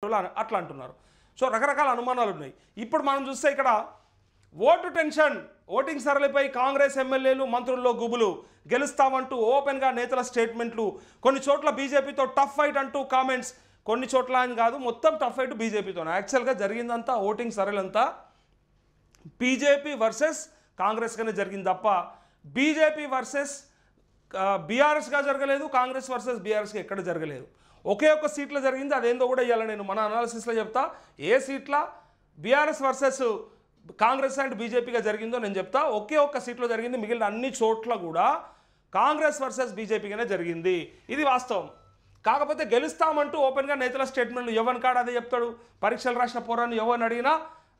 అట్లా అంటున్నారు. సో రకరకాల అనుమానాలు ఉన్నాయి. ఇప్పుడు మనం చూస్తే ఇక్కడ ఓటు టెన్షన్, ఓటింగ్ సరళిపై కాంగ్రెస్ ఎమ్మెల్యేలు మంత్రుల్లో గుబులు, గెలుస్తామంటూ ఓపెన్గా నేతల స్టేట్మెంట్లు, కొన్ని చోట్ల బీజేపీతో టఫ్ ఫైట్ అంటూ కామెంట్స్. కొన్ని చోట్ల అని కాదు, మొత్తం టఫ్ ఫైట్ బీజేపీతో. యాక్చువల్గా జరిగిందంతా ఓటింగ్ సరళంతా బీజేపీ వర్సెస్ కాంగ్రెస్గానే జరిగింది తప్ప బీజేపీ వర్సెస్ బీఆర్ఎస్గా జరగలేదు, కాంగ్రెస్ వర్సెస్ బీఆర్ఎస్గా ఎక్కడ జరగలేదు. ఒకే ఒక్క సీట్లో జరిగింది. అదేందో కూడా ఇవ్వాలి, నేను మన అనాలిసిస్లో చెప్తా. ఏ సీట్ల బీఆర్ఎస్ వర్సెస్ కాంగ్రెస్ అండ్ బీజేపీగా జరిగిందో నేను చెప్తా. ఒకే ఒక్క సీట్లో జరిగింది, మిగిలిన అన్ని చోట్ల కూడా కాంగ్రెస్ వర్సెస్ బీజేపీగానే జరిగింది. ఇది వాస్తవం. కాకపోతే గెలుస్తామంటూ ఓపెన్గా నేతల స్టేట్మెంట్లు ఎవరి కాడ అదే చెప్తాడు. పరీక్షలు రాసిన పోరాన్ని ఎవరిని అడిగినా,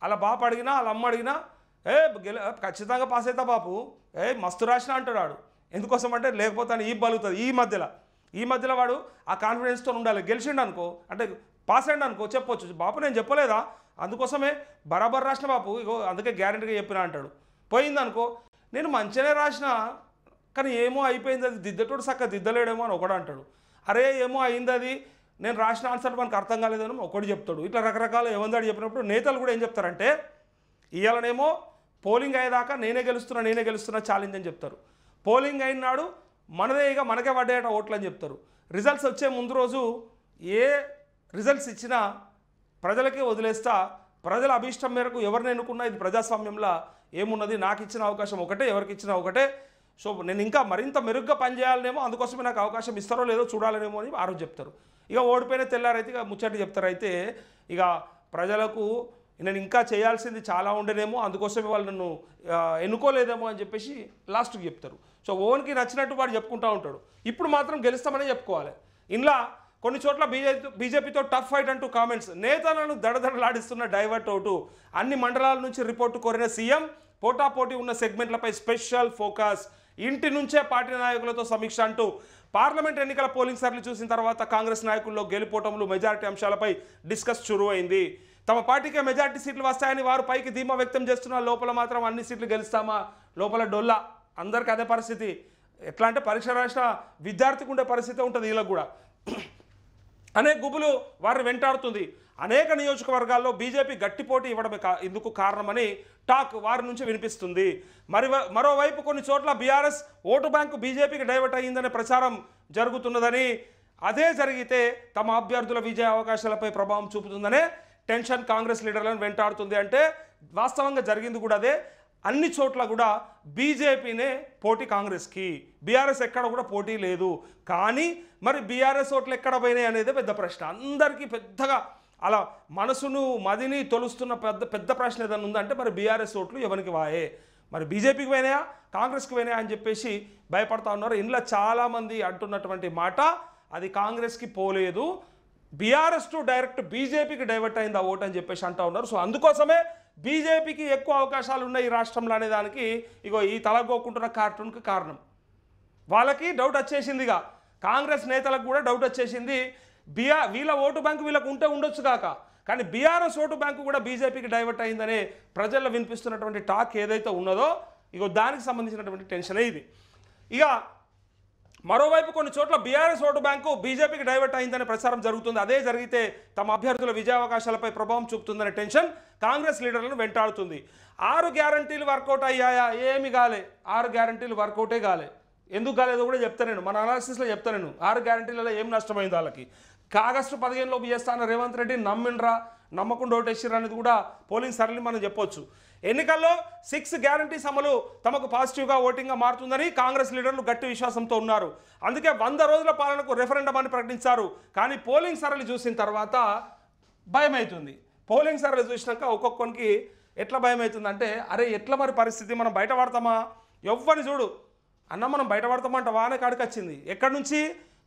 అలా బాపు అడిగినా, వాళ్ళ అమ్మ అడిగినా, ఖచ్చితంగా పాస్ అవుతా బాపు, మస్తు రాసిన అంటాడు. ఎందుకోసం అంటే లేకపోతే ఈ బలుగుతుంది. ఈ మధ్యలో వాడు ఆ కాన్ఫిడెన్స్తో ఉండాలి. గెలిచిండు అనుకో, అంటే పాస్ అయ్యండి అనుకో, చెప్పొచ్చు బాపు నేను చెప్పలేదా, అందుకోసమే బరాబర్ రాసిన బాపు, ఇగో అందుకే గ్యారెంటీగా చెప్పినా అంటాడు. పోయిందనుకో, నేను మంచిగానే రాసిన కానీ ఏమో అయిపోయింది, అది దిద్దటోడు చక్కగా దిద్దలేడేమో అని ఒకడు అంటాడు. అరే ఏమో అయింది, అది నేను రాసిన ఆన్సర్ మనకు అర్థం కాలేదని ఒకటి చెప్తాడు. ఇట్లా రకరకాల ఏమందాడు చెప్పినప్పుడు నేతలు కూడా ఏం చెప్తారంటే, ఇవాళనేమో పోలింగ్ అయ్యేదాకా నేనే గెలుస్తున్నా ఛాలెంజ్ అని చెప్తారు. పోలింగ్ అయినాడు మనదే ఇక మనకే పడ్డాయట ఓట్లు అని చెప్తారు. రిజల్ట్స్ వచ్చే ముందు రోజు ఏ రిజల్ట్స్ ఇచ్చినా ప్రజలకే వదిలేస్తా, ప్రజల అభీష్టం మేరకు ఎవరిని ఎన్నుకున్నా ఇది ప్రజాస్వామ్యంలో ఏమున్నది, నాకు ఇచ్చిన అవకాశం ఒకటే, ఎవరికి ఇచ్చిన ఒకటే. సో నేను ఇంకా మరింత మెరుగ్గా పనిచేయాలనేమో, అందుకోసమే నాకు అవకాశం ఇస్తారో లేదో చూడాలనేమో అని ఆ రోజు చెప్తారు. ఇక ఓడిపోయిన తెల్లారైతే ఇక ముచ్చట చెప్తారు. అయితే ఇక ప్రజలకు నేను ఇంకా చేయాల్సింది చాలా ఉండేనేమో, అందుకోసమే వాళ్ళు నన్ను ఎన్నుకోలేదేమో అని చెప్పేసి లాస్ట్కి చెప్తారు. సో ఓన్కి నచ్చినట్టు వాడు చెప్పుకుంటూ ఉంటాడు. ఇప్పుడు మాత్రం గెలుస్తామనే చెప్పుకోవాలి. ఇలా కొన్ని చోట్ల బీజేపీతో టఫ్ ఫైట్ అంటూ కామెంట్స్, నేతలను దడదడలాడిస్తున్న డైవర్ట్ అవుటు, అన్ని మండలాల నుంచి రిపోర్టు కోరిన సీఎం, పోటాపోటీ ఉన్న సెగ్మెంట్లపై స్పెషల్ ఫోకస్, ఇంటి నుంచే పార్టీ నాయకులతో సమీక్ష అంటూ పార్లమెంట్ ఎన్నికల పోలింగ్ సర్లు చూసిన తర్వాత కాంగ్రెస్ నాయకుల్లో గెలుపోవటంలో మెజారిటీ అంశాలపై డిస్కస్ చురువైంది. తమ పార్టీకే మెజారిటీ సీట్లు వస్తాయని వారు పైకి ధీమా వ్యక్తం చేస్తున్న లోపల మాత్రం అన్ని సీట్లు గెలుస్తామా, లోపల డొల్లా. అందరికీ అదే పరిస్థితి. ఎట్లా అంటే పరీక్ష రాసిన విద్యార్థికి ఉండే పరిస్థితి ఉంటుంది, వీళ్ళకు కూడా అనేక గుబులు వారిని వెంటాడుతుంది. అనేక నియోజకవర్గాల్లో బీజేపీ గట్టి పోటీ ఇవ్వడమే ఇందుకు కారణమని టాక్ వారి నుంచి వినిపిస్తుంది. మరోవైపు కొన్ని చోట్ల బీఆర్ఎస్ ఓటు బ్యాంకు బీజేపీకి డైవర్ట్ అయ్యిందనే ప్రచారం జరుగుతున్నదని, అదే జరిగితే తమ అభ్యర్థుల విజయ అవకాశాలపై ప్రభావం చూపుతుందనే టెన్షన్ కాంగ్రెస్ లీడర్లను వెంటాడుతుంది. అంటే వాస్తవంగా జరిగింది కూడా అదే. అన్ని చోట్ల కూడా బీజేపీనే పోటీ కాంగ్రెస్కి, బీఆర్ఎస్ ఎక్కడ కూడా పోటీ లేదు. కానీ మరి బీఆర్ఎస్ ఓట్లు ఎక్కడ పోయినాయి అనేది పెద్ద ప్రశ్న. అందరికీ పెద్దగా అలా మనసును మదిని తొలుస్తున్న పెద్ద ప్రశ్న ఏదైనా ఉందంటే మరి బీఆర్ఎస్ ఓట్లు ఎవరికి వాయే, మరి బీజేపీకి పోయినాయా కాంగ్రెస్కి పోయినాయా అని చెప్పేసి భయపడతా ఉన్నారు. ఇందులో చాలామంది అంటున్నటువంటి మాట, అది కాంగ్రెస్కి పోలేదు, బీఆర్ఎస్ టు డైరెక్ట్ బీజేపీకి డైవర్ట్ అయింది ఆ ఓటు అని చెప్పేసి అంటూ ఉన్నారు. సో అందుకోసమే బీజేపీకి ఎక్కువ అవకాశాలు ఉన్నాయి ఈ రాష్ట్రంలో అనేదానికి ఇగో ఈ తలగోకుంటున్న కార్టూన్కి కారణం. వాళ్ళకి డౌట్ వచ్చేసిందిగా, కాంగ్రెస్ నేతలకు కూడా డౌట్ వచ్చేసింది. వీళ్ళ ఓటు బ్యాంకు వీళ్ళకు ఉంటే ఉండొచ్చు కాక, కానీ బీఆర్ఎస్ ఓటు బ్యాంకు కూడా బీజేపీకి డైవర్ట్ అయిందనే ప్రజల్లో వినిపిస్తున్నటువంటి టాక్ ఏదైతే ఉన్నదో ఇగో దానికి సంబంధించినటువంటి టెన్షనే ఇది. ఇక మరోవైపు కొన్ని చోట్ల బీఆర్ఎస్ ఓటు బ్యాంకు బీజేపీకి డైవర్ట్ అయిందనే ప్రచారం జరుగుతుంది. అదే జరిగితే తమ అభ్యర్థుల విజయావకాశాలపై ప్రభావం చూపుతుందనే టెన్షన్ కాంగ్రెస్ లీడర్లను వెంటాడుతుంది. 6 గ్యారంటీలు వర్కౌట్ అయ్యాయా? ఏమి కాలే. 6 గ్యారంటీలు వర్కౌటే కాలే. ఎందుకు కాలేదో కూడా చెప్తాను నేను, మన అనాలిసిస్లో చెప్తాను నేను. 6 గ్యారంటీలలో ఏం నష్టమైంది వాళ్ళకి. ఆగస్టు 15 లోపు చేస్తాను రేవంత్ రెడ్డి నమ్మిండ్రా, నమ్మకుండా ఓటేసిర్రా అనేది కూడా పోలింగ్ సరళి మనం చెప్పొచ్చు. ఎన్నికల్లో 6 గ్యారంటీస్ అమలు తమకు పాజిటివ్గా ఓటింగ్గా మారుతుందని కాంగ్రెస్ లీడర్లు గట్టి విశ్వాసంతో ఉన్నారు. అందుకే 100 రోజుల పాలనకు రెఫరెండం అని ప్రకటించారు. కానీ పోలింగ్ సరళి చూసిన తర్వాత భయం అవుతుంది. పోలింగ్ సరళి చూసినాక ఒక్కొక్కరికి ఎట్లా భయం అవుతుందంటే, అరే ఎట్లా మరి పరిస్థితి, మనం బయటపడతామా? ఎవ్వరిని చూడు అన్న మనం బయటపడతామంట వానే కాడికి వచ్చింది. ఎక్కడి నుంచి?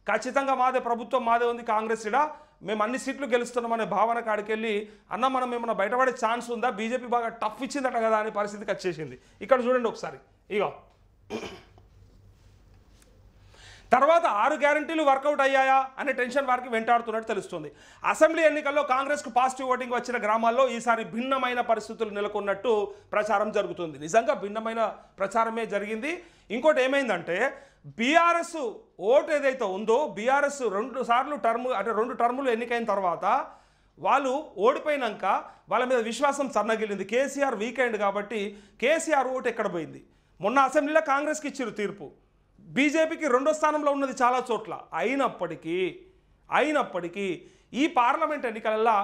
ఖచ్చితంగా మాదే ప్రభుత్వం, మాదే ఉంది కాంగ్రెస్, ఇడా మేము అన్ని సీట్లు గెలుస్తున్నామనే భావన కాడికెళ్ళి అన్న మనం ఏమన్నా బయటపడే ఛాన్స్ ఉందా, బీజేపీ బాగా టఫ్ ఇచ్చిందట కదా అనే పరిస్థితికి వచ్చేసింది. ఇక్కడ చూడండి ఒకసారి. ఇగో తర్వాత 6 గ్యారంటీలు వర్కౌట్ అయ్యాయా అనే టెన్షన్ వారికి వెంటాడుతున్నట్టు తెలుస్తుంది. అసెంబ్లీ ఎన్నికల్లో కాంగ్రెస్కు పాజిటివ్ ఓటింగ్ వచ్చిన గ్రామాల్లో ఈసారి భిన్నమైన పరిస్థితులు నెలకొన్నట్టు ప్రచారం జరుగుతుంది. నిజంగా భిన్నమైన ప్రచారమే జరిగింది. ఇంకోటి ఏమైందంటే బీఆర్ఎస్ ఓటు ఏదైతే ఉందో, బీఆర్ఎస్ 2 సార్లు టర్మ్ అంటే 2 టర్ములు ఎన్నికైన తర్వాత వాళ్ళు ఓడిపోయినాక వాళ్ళ మీద విశ్వాసం సన్నగిలింది. కేసీఆర్ వీకెండ్ కాబట్టి కేసీఆర్ ఓటు ఎక్కడ పోయింది? మొన్న అసెంబ్లీలో కాంగ్రెస్కి ఇచ్చారు తీర్పు, బీజేపీకి 2వ స్థానంలో ఉన్నది చాలా చోట్ల. అయినప్పటికీ ఈ పార్లమెంట్ ఎన్నికలలో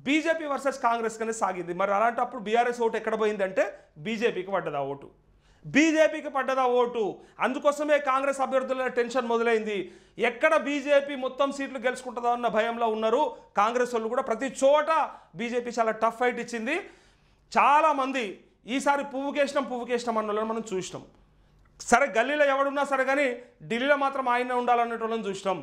బీజేపీ వర్సెస్ కాంగ్రెస్ కనే సాగింది. మరి అలాంటప్పుడు బీఆర్ఎస్ ఓటు ఎక్కడ పోయిందంటే బీజేపీకి పడ్డదా ఓటు. అందుకోసమే కాంగ్రెస్ అభ్యర్థుల టెన్షన్ మొదలైంది. ఎక్కడ బీజేపీ మొత్తం సీట్లు గెలుచుకుంటుందో అన్న భయంలో ఉన్నారు కాంగ్రెస్ వాళ్ళు కూడా. ప్రతి చోట బీజేపీ చాలా టఫ్ ఫైట్ ఇచ్చింది. చాలామంది ఈసారి పువ్వుకేసినాం అన్న వాళ్ళని మనం చూసినాం. సరే గల్లీలో ఎవడున్నా సరే కానీ ఢిల్లీలో మాత్రం ఆయన ఉండాలనేటోళ్ళని చూసినాం.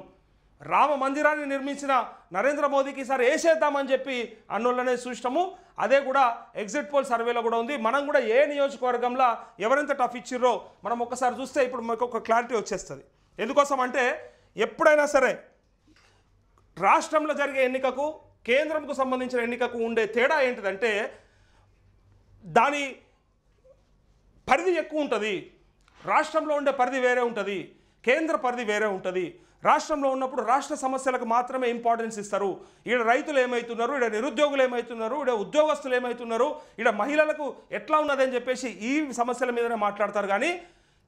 రామ మందిరాన్ని నిర్మించిన నరేంద్ర మోదీకి ఈసారి వేసేద్దామని చెప్పి అన్నోళ్ళనే చూసినాము. అదే కూడా ఎగ్జిట్ పోల్ సర్వేలో కూడా ఉంది. మనం కూడా ఏ నియోజకవర్గంలో ఎవరెంత టఫ్ ఇచ్చిర్రో మనం ఒక్కసారి చూస్తే ఇప్పుడు మనకు ఒక క్లారిటీ వచ్చేస్తుంది. ఎందుకోసం అంటే ఎప్పుడైనా సరే రాష్ట్రంలో జరిగే ఎన్నికకు కేంద్రంకు సంబంధించిన ఎన్నికకు ఉండే తేడా ఏంటిదంటే దాని పరిధి ఎక్కువ ఉంటుంది. రాష్ట్రంలో ఉండే పరిధి వేరే ఉంటుంది, కేంద్ర పరిధి వేరే ఉంటుంది. రాష్ట్రంలో ఉన్నప్పుడు రాష్ట్ర సమస్యలకు మాత్రమే ఇంపార్టెన్స్ ఇస్తారు. ఈడ రైతులు ఏమవుతున్నారు, ఈడ నిరుద్యోగులు ఏమవుతున్నారు, ఈడ ఉద్యోగస్తులు ఏమవుతున్నారు, ఈడ మహిళలకు ఎట్లా ఉన్నదని చెప్పేసి ఈ సమస్యల మీదనే మాట్లాడతారు. కానీ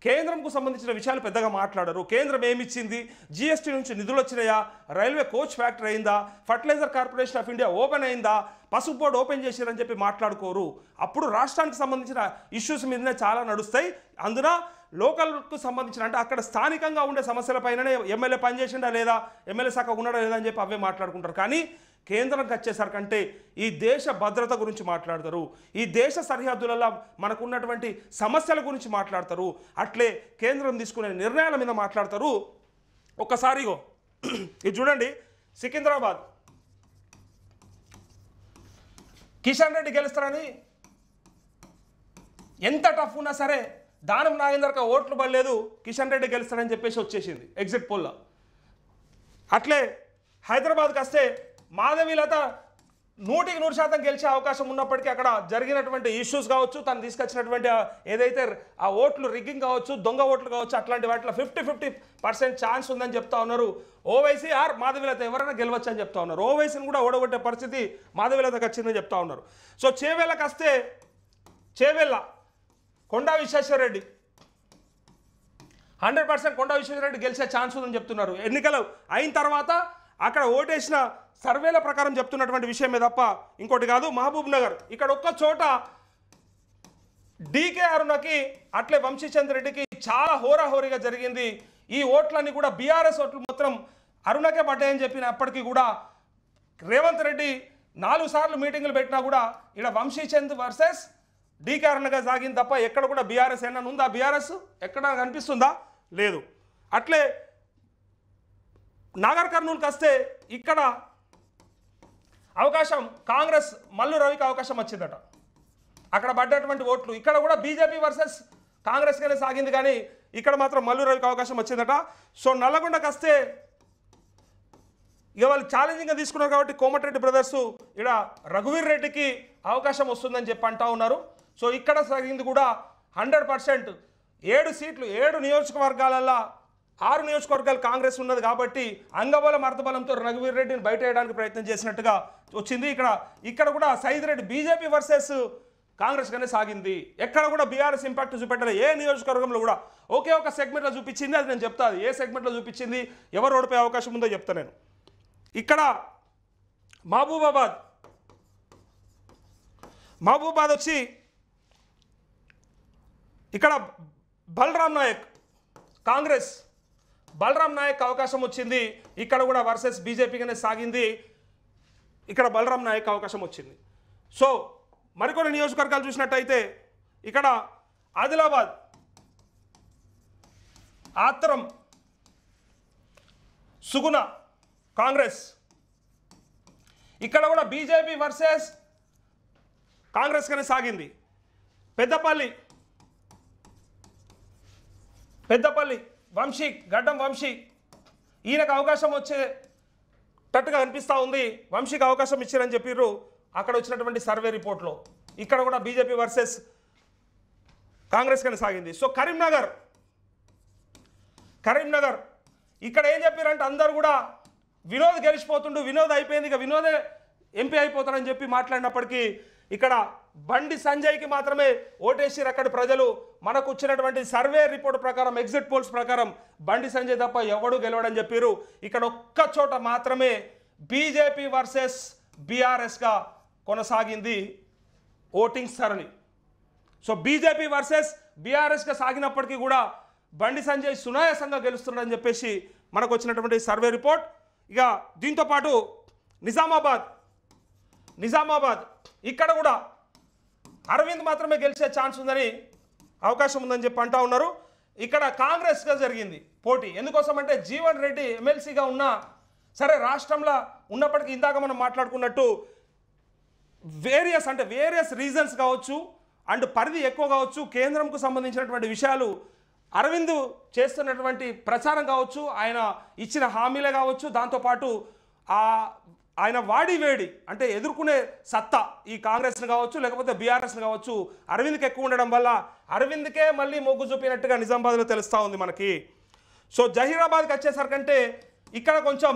కేంద్రంకు సంబంధించిన విషయాలు పెద్దగా మాట్లాడరు. కేంద్రం ఏమిచ్చింది, జీఎస్టీ నుంచి నిధులు వచ్చినాయా, రైల్వే కోచ్ ఫ్యాక్టరీ అయిందా, fertilizer corporation of India open అయిందా, పసుపు బోర్డు ఓపెన్ చేశారని చెప్పి మాట్లాడుకోరు. అప్పుడు రాష్ట్రానికి సంబంధించిన ఇష్యూస్ మీదనే చాలా నడుస్తాయి. అందున లోకల్కు సంబంధించిన అంటే అక్కడ స్థానికంగా ఉండే సమస్యలపైననే ఎమ్మెల్యే పనిచేసిండా లేదా, ఎమ్మెల్యే శాఖ ఉన్నాడా లేదా అని చెప్పి అవే మాట్లాడుకుంటారు. కానీ కేంద్రంకి వచ్చేసరికంటే ఈ దేశ భద్రత గురించి మాట్లాడతారు, ఈ దేశ సరిహద్దులలో మనకున్నటువంటి సమస్యల గురించి మాట్లాడతారు, అట్లే కేంద్రం తీసుకునే నిర్ణయాల మీద మాట్లాడతారు. ఒక్కసారిగో ఇది చూడండి, సికింద్రాబాద్ కిషన్ రెడ్డి గెలుస్తారని ఎంత టఫ్ ఉన్నా సరే దానం నాగేందర్కి ఓట్లు పడలేదు, కిషన్ రెడ్డి గెలుస్తాడని చెప్పేసి వచ్చేసింది ఎగ్జిట్ పోల్లో. అట్లే హైదరాబాద్కి వస్తే మాధవీలత 100% గెలిచే అవకాశం ఉన్నప్పటికీ అక్కడ జరిగినటువంటి ఇష్యూస్ కావచ్చు, తను తీసుకొచ్చినటువంటి ఏదైతే ఆ ఓట్లు రిగ్గింగ్ కావచ్చు, దొంగ ఓట్లు కావచ్చు, అట్లాంటి వాటిలో 50% ఛాన్స్ ఉందని చెప్తా ఉన్నారు. ఓవైసీ ఆర్ మాధవీలత ఎవరైనా గెలవచ్చు అని చెప్తా ఉన్నారు. ఓవైసీని కూడా ఓడగొట్టే పరిస్థితి మాధవీలతకు వచ్చిందని చెప్తా ఉన్నారు. సో చేవేళ్ళకి వస్తే చేవేళ్ళ కొండా విశ్వేశ్వరరెడ్డి 100% కొండా విశ్వేశ్వరరెడ్డి గెలిచే ఛాన్స్ ఉందని చెప్తున్నారు. ఎన్నికలు అయిన తర్వాత అక్కడ ఓటేసిన సర్వేల ప్రకారం చెప్తున్నటువంటి విషయమే తప్ప ఇంకోటి కాదు. మహబూబ్ నగర్ ఇక్కడ ఒక్క చోట డీకే అరుణకి అట్లే వంశీచంద్ర రెడ్డికి చాలా హోరాహోరీగా జరిగింది. ఈ ఓట్లన్నీ కూడా బీఆర్ఎస్ ఓట్లు మొత్తం అరుణకే పడ్డాయని చెప్పినప్పటికీ కూడా రేవంత్ రెడ్డి 4 సార్లు మీటింగులు పెట్టినా కూడా ఇక్కడ వంశీచంద్ వర్సెస్ డీకే అరుణగా సాగింది తప్ప ఎక్కడ కూడా బీఆర్ఎస్ ఏమన్నా ఉందా? బీఆర్ఎస్ ఎక్కడ కనిపిస్తుందా? లేదు. అట్లే నాగర్ కర్నూలుకి వస్తే ఇక్కడ అవకాశం కాంగ్రెస్ మల్లు రవికి అవకాశం వచ్చిందట. అక్కడ పడ్డటువంటి ఓట్లు ఇక్కడ కూడా బీజేపీ వర్సెస్ కాంగ్రెస్గానే సాగింది, కానీ ఇక్కడ మాత్రం మల్లు రవికి అవకాశం వచ్చిందట. సో నల్లగొండకి వస్తే ఇక వాళ్ళు ఛాలెంజింగ్గా తీసుకున్నారు కాబట్టి కోమటిరెడ్డి బ్రదర్స్ ఇక్కడ రఘువీర్ రెడ్డికి అవకాశం వస్తుందని చెప్పి అంటా ఉన్నారు. సో ఇక్కడ జరిగింది కూడా 100% 7 సీట్లు 7 నియోజకవర్గాలలో 6 నియోజకవర్గాలు కాంగ్రెస్ ఉన్నది కాబట్టి అంగబలం అర్థబలంతో రఘువీర్ రెడ్డిని బయట వేయడానికి ప్రయత్నం చేసినట్టుగా వచ్చింది. ఇక్కడ కూడా సైదిరెడ్డి బీజేపీ వర్సెస్ కాంగ్రెస్గానే సాగింది. ఎక్కడ కూడా బీఆర్ఎస్ ఇంపాక్ట్ చూపెట్టాలి. ఏ నియోజకవర్గంలో కూడా ఒకే ఒక సెగ్మెంట్లో చూపించింది, అది నేను చెప్తాను. ఏ సెగ్మెంట్లో చూపించింది, ఎవరు ఓడిపోయే అవకాశం ఉందో చెప్తా నేను. ఇక్కడ మహబూబాబాద్ వచ్చి ఇక్కడ బలరాం నాయక్ కాంగ్రెస్ బలరాం నాయక్ అవకాశం వచ్చింది. ఇక్కడ కూడా వర్సెస్ బీజేపీగానే సాగింది. ఇక్కడ బలరాం నాయక్ అవకాశం వచ్చింది. సో మరికొన్ని నియోజకవర్గాలు చూసినట్టయితే ఇక్కడ ఆదిలాబాద్ ఆత్రం సుగుణ కాంగ్రెస్, ఇక్కడ కూడా బీజేపీ వర్సెస్ కాంగ్రెస్గానే సాగింది. పెద్దపల్లి వంశీ గడ్డం వంశీ ఈయనకు అవకాశం వచ్చేటట్టుగా అనిపిస్తూ ఉంది. వంశీకి అవకాశం ఇచ్చారని చెప్పారు అక్కడ వచ్చినటువంటి సర్వే రిపోర్ట్లో. ఇక్కడ కూడా బీజేపీ వర్సెస్ కాంగ్రెస్గానే సాగింది. సో కరీంనగర్ ఇక్కడ ఏం చెప్పారంటే అందరు కూడా వినోద్ గెలిచిపోతుండు, వినోద్ అయిపోయింది, ఇక వినోదే ఎంపీ అయిపోతాడని చెప్పి మాట్లాడినప్పటికీ ఇక్కడ బండి సంజయ్కి మాత్రమే ఓటేసిరు అక్కడి ప్రజలు. మనకు వచ్చినటువంటి సర్వే రిపోర్ట్ ప్రకారం, ఎగ్జిట్ పోల్స్ ప్రకారం బండి సంజయ్ తప్ప ఎవడు గెలవడని చెప్పారు. ఇక్కడ ఒక్క చోట మాత్రమే బీజేపీ వర్సెస్ బీఆర్ఎస్గా కొనసాగింది ఓటింగ్ సరళి. సో బీజేపీ వర్సెస్ బీఆర్ఎస్గా సాగినప్పటికీ కూడా బండి సంజయ్ సునాయాసంగా గెలుస్తున్నాడని చెప్పేసి మనకు వచ్చినటువంటి సర్వే రిపోర్ట్. ఇక దీంతోపాటు నిజామాబాద్ ఇక్కడ కూడా అరవింద్ మాత్రమే గెలిచే ఛాన్స్ ఉందని, అవకాశం ఉందని చెప్పి అంటా ఉన్నారు. ఇక్కడ కాంగ్రెస్గా జరిగింది పోటీ. ఎందుకోసం అంటే జీవన్ రెడ్డి ఎమ్మెల్సీగా ఉన్నా సరే, రాష్ట్రంలో ఉన్నప్పటికీ ఇందాక మనం మాట్లాడుకున్నట్టు వేరియస్ రీజన్స్ కావచ్చు అండ్ పరిధి ఎక్కువ కావచ్చు, కేంద్రంకు సంబంధించినటువంటి విషయాలు, అరవింద్ చేస్తున్నటువంటి ప్రచారం కావచ్చు, ఆయన ఇచ్చిన హామీలే కావచ్చు, దాంతోపాటు ఆయన వాడివేడి అంటే ఎదుర్కొనే సత్తా ఈ కాంగ్రెస్ని కావచ్చు లేకపోతే బీఆర్ఎస్ని కావచ్చు అరవింద్కి ఎక్కువ ఉండడం వల్ల అరవింద్కే మళ్ళీ మొగ్గు చూపినట్టుగా నిజామాబాద్లో తెలుస్తూ ఉంది మనకి. సో జహీరాబాద్కి వచ్చేసరికంటే ఇక్కడ కొంచెం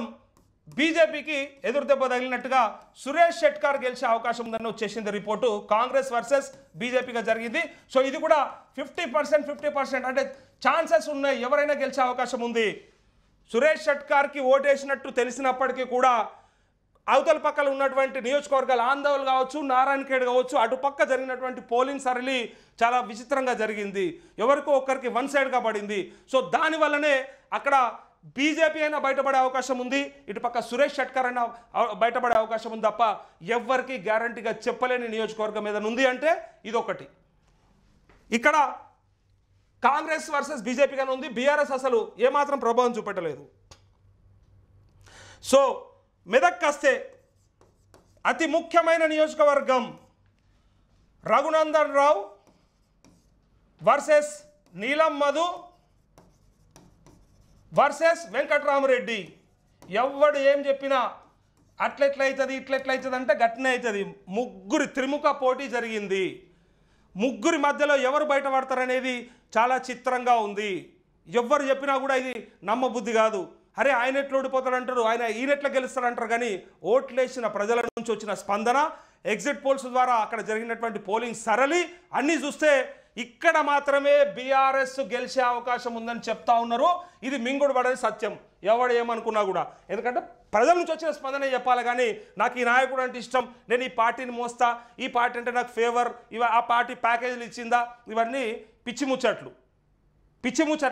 బీజేపీకి ఎదురు దెబ్బ తగిలినట్టుగా సురేష్ షెట్కార్ గెలిచే అవకాశం ఉందని వచ్చేసింది రిపోర్టు. కాంగ్రెస్ వర్సెస్ బీజేపీగా జరిగింది. సో ఇది కూడా 50% అంటే ఛాన్సెస్ ఉన్నాయి, ఎవరైనా గెలిచే అవకాశం ఉంది. సురేష్ షెట్కార్కి ఓటేసినట్టు తెలిసినప్పటికీ కూడా అవతల పక్కన ఉన్నటువంటి నియోజకవర్గాలు ఆందోళన కావచ్చు, నారాయణఖేడ్ కావచ్చు, అటుపక్క జరిగినటువంటి పోలింగ్ సరళి చాలా విచిత్రంగా జరిగింది. ఎవరికో ఒక్కరికి వన్ సైడ్గా పడింది. సో దానివల్లనే అక్కడ బీజేపీ అయినా బయటపడే అవకాశం ఉంది, ఇటుపక్క సురేష్ షెట్కార్ అయినా బయటపడే అవకాశం ఉంది తప్ప ఎవరికి గ్యారంటీగా చెప్పలేని నియోజకవర్గం మీద ఉంది అంటే ఇదొకటి. ఇక్కడ కాంగ్రెస్ వర్సెస్ బీజేపీగానే ఉంది. బీఆర్ఎస్ అసలు ఏమాత్రం ప్రభావం చూపెట్టలేదు. సో మెదక్ వస్తే అతి ముఖ్యమైన నియోజకవర్గం రఘునందన్ రావు వర్సెస్ నీలం మధు వర్సెస్ వెంకట్రామరెడ్డి. ఎవడు ఏం చెప్పినా అట్లెట్లయితుంది ఇట్లెట్లయితుంది అంటే గట్టినే అవుతుంది. ముగ్గురి త్రిముఖ పోటీ జరిగింది. ముగ్గురి మధ్యలో ఎవరు బయటపడతారనేది చాలా చిత్రంగా ఉంది. ఎవరు చెప్పినా కూడా ఇది నమ్మబుద్ధి కాదు. అరే ఆయన ఎట్లా ఓడిపోతాడంటారు, ఈయనెట్లా గెలుస్తాడంటారు. కానీ ఓట్లేసిన ప్రజల నుంచి వచ్చిన స్పందన, ఎగ్జిట్ పోల్స్ ద్వారా అక్కడ జరిగినటువంటి పోలింగ్ సరళి అన్నీ చూస్తే ఇక్కడ మాత్రమే బీఆర్ఎస్ గెలిచే అవకాశం ఉందని చెప్తా ఉన్నారు. ఇది మింగుడు పడని సత్యం, ఎవడు ఏమనుకున్నా కూడా. ఎందుకంటే ప్రజల నుంచి వచ్చిన స్పందన చెప్పాలి. కానీ నాకు ఈ నాయకుడు అంటే ఇష్టం, నేను ఈ పార్టీని మోస్తా, ఈ పార్టీ అంటే నాకు ఫేవర్, ఆ పార్టీ ప్యాకేజీలు ఇచ్చిందా, ఇవన్నీ పిచ్చి ముచ్చట్లు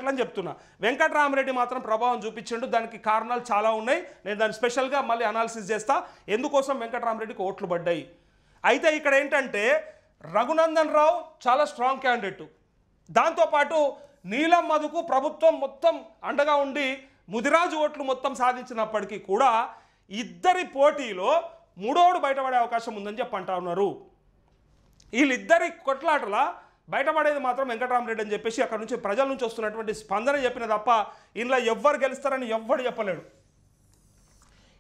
అని చెప్తున్నా. వెంకట్రామరెడ్డి మాత్రం ప్రభావం చూపించిండు. దానికి కారణాలు చాలా ఉన్నాయి. నేను దాన్ని స్పెషల్గా మళ్ళీ అనాలిసిస్ చేస్తా ఎందుకోసం వెంకట్రామరెడ్డికి ఓట్లు పడ్డాయి. అయితే ఇక్కడ ఏంటంటే రఘునందన్ రావు చాలా స్ట్రాంగ్ క్యాండిడేటు. దాంతోపాటు నీలం మధుకు ప్రభుత్వం మొత్తం అండగా ఉండి ముదిరాజు ఓట్లు మొత్తం సాధించినప్పటికీ కూడా ఇద్దరి పోటీలో మూడోడు బయటపడే అవకాశం ఉందని చెప్పి అంటా ఉన్నారు. వీళ్ళిద్దరి కొట్లాటల బయటపడేది మాత్రం వెంకట్రామరెడ్డి అని చెప్పేసి అక్కడ నుంచి ప్రజల నుంచి వస్తున్నటువంటి స్పందన చెప్పిన తప్ప ఇందులో ఎవ్వరు గెలుస్తారని ఎవ్వడు చెప్పలేడు.